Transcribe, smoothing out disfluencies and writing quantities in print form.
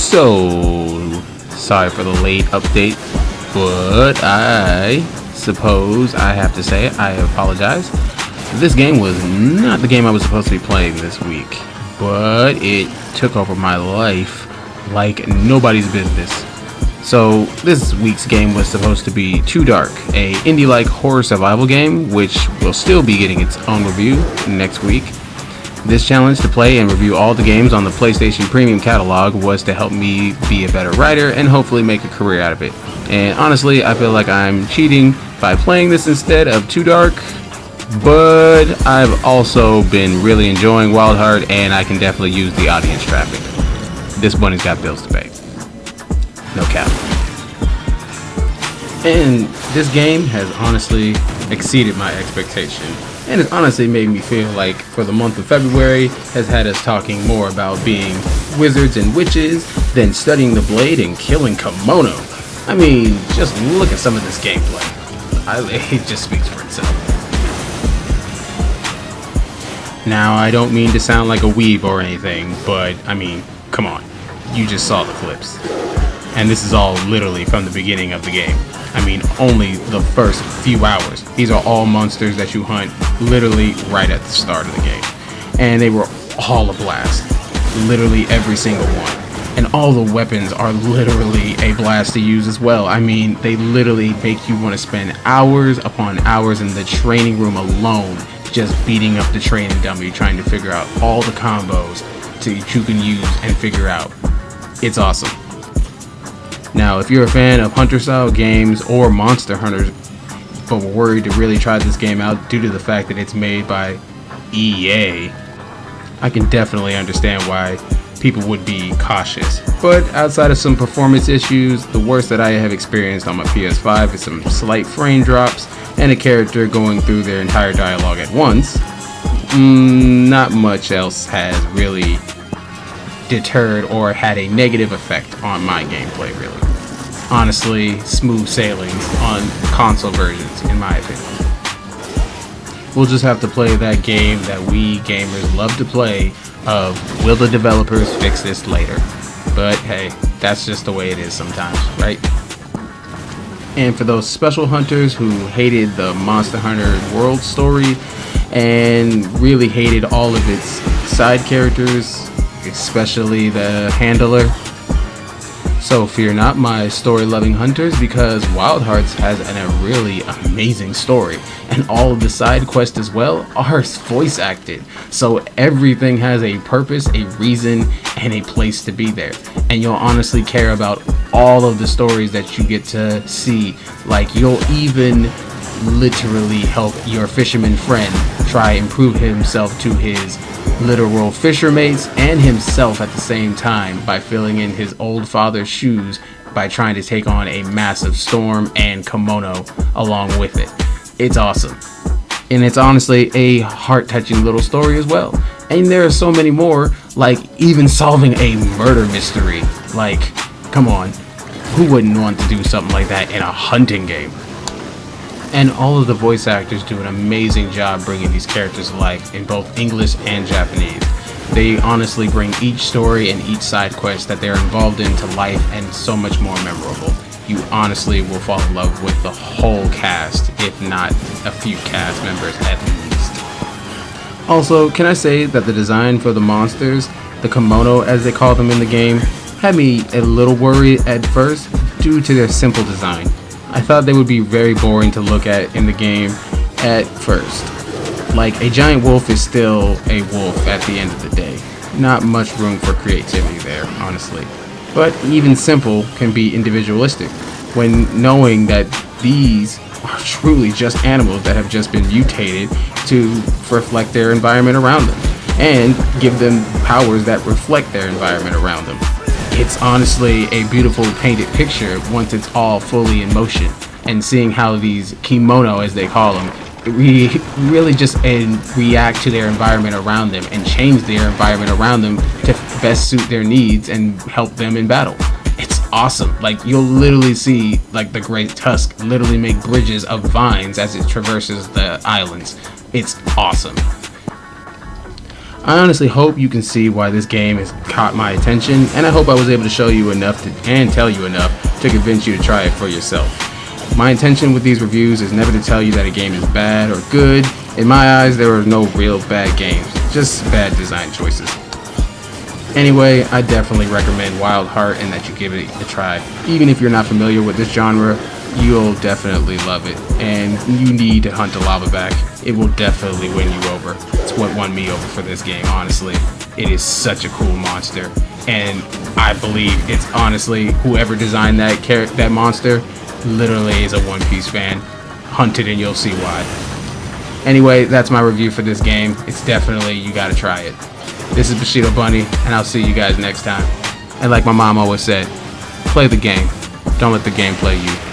So, sorry for the late update, but I suppose I have to say I apologize. This game was not the game I was supposed to be playing this week, but it took over my life like nobody's business. So this week's game was supposed to be Too Dark, a indie-like horror survival game, which will still be getting its own review next week. This challenge to play and review all the games on the PlayStation Premium catalog was to help me be a better writer and hopefully make a career out of it. And honestly, I feel like I'm cheating by playing this instead of Too Dark, but I've also been really enjoying Wild Heart and I can definitely use the audience traffic. This bunny's got bills to pay. No cap. And this game has honestly exceeded my expectation. And it's honestly made me feel like for the month of February has had us talking more about being wizards and witches than studying the blade and killing kimono. I mean, just look at some of this gameplay. It just speaks for itself. Now, I don't mean to sound like a weeb or anything, but I mean, come on. You just saw the clips. And this is all literally from the beginning of the game. I mean, only the first few hours. These are all monsters that you hunt literally right at the start of the game. And they were all a blast. Literally every single one. And all the weapons are literally a blast to use as well. I mean, they literally make you want to spend hours upon hours in the training room alone just beating up the training dummy, trying to figure out all the combos that you can use and figure out. It's awesome. Now, if you're a fan of hunter-style games or Monster Hunters, but were worried to really try this game out due to the fact that it's made by EA, I can definitely understand why people would be cautious. But outside of some performance issues, the worst that I have experienced on my PS5 is some slight frame drops and a character going through their entire dialogue at once. Not much else has really deterred or had a negative effect on my gameplay, really. Honestly, smooth sailing on console versions, in my opinion. We'll just have to play that game that we gamers love to play of will the developers fix this later? But hey, that's just the way it is sometimes, right? And for those special hunters who hated the Monster Hunter World story and really hated all of its side characters, especially the handler, so fear not, my story-loving hunters, because Wild Hearts has a really amazing story, and all of the side quests as well are voice acted, so everything has a purpose, a reason, and a place to be there, and you'll honestly care about all of the stories that you get to see. Like, you'll even literally help your fisherman friend try improve himself to his literal fisher mates and himself at the same time by filling in his old father's shoes by trying to take on a massive storm and kimono along with it. It's awesome. And it's honestly a heart-touching little story as well. And there are so many more, like even solving a murder mystery. Like, come on, who wouldn't want to do something like that in a hunting game? And all of the voice actors do an amazing job bringing these characters to life in both English and Japanese. They honestly bring each story and each side quest that they're involved in to life and so much more memorable. You honestly will fall in love with the whole cast, if not a few cast members at least. Also, can I say that the design for the monsters, the kimono as they call them in the game, had me a little worried at first due to their simple design. I thought they would be very boring to look at in the game at first. Like, a giant wolf is still a wolf at the end of the day. Not much room for creativity there, honestly. But even simple can be individualistic when knowing that these are truly just animals that have just been mutated to reflect their environment around them and give them powers that reflect their environment around them. It's honestly a beautiful painted picture once it's all fully in motion, and seeing how these kimono, as they call them, really just react to their environment around them and change their environment around them to best suit their needs and help them in battle. It's awesome. Like, you'll literally see like the Great Tusk literally make bridges of vines as it traverses the islands. It's awesome. I honestly hope you can see why this game has caught my attention, and I hope I was able to show you enough and tell you enough to convince you to try it for yourself. My intention with these reviews is never to tell you that a game is bad or good. In my eyes, there are no real bad games, just bad design choices. Anyway, I definitely recommend Wild Heart and that you give it a try. Even if you're not familiar with this genre, you'll definitely love it, and you need to hunt a lava back. It will definitely win you over. It's what won me over for this game, honestly. It is such a cool monster, and I believe it's honestly whoever designed that monster literally is a One Piece fan. Hunt it and you'll see why. Anyway, that's my review for this game. It's definitely, you gotta try it. This is Bushido Bunny, and I'll see you guys next time. And like my mom always said, play the game. Don't let the game play you.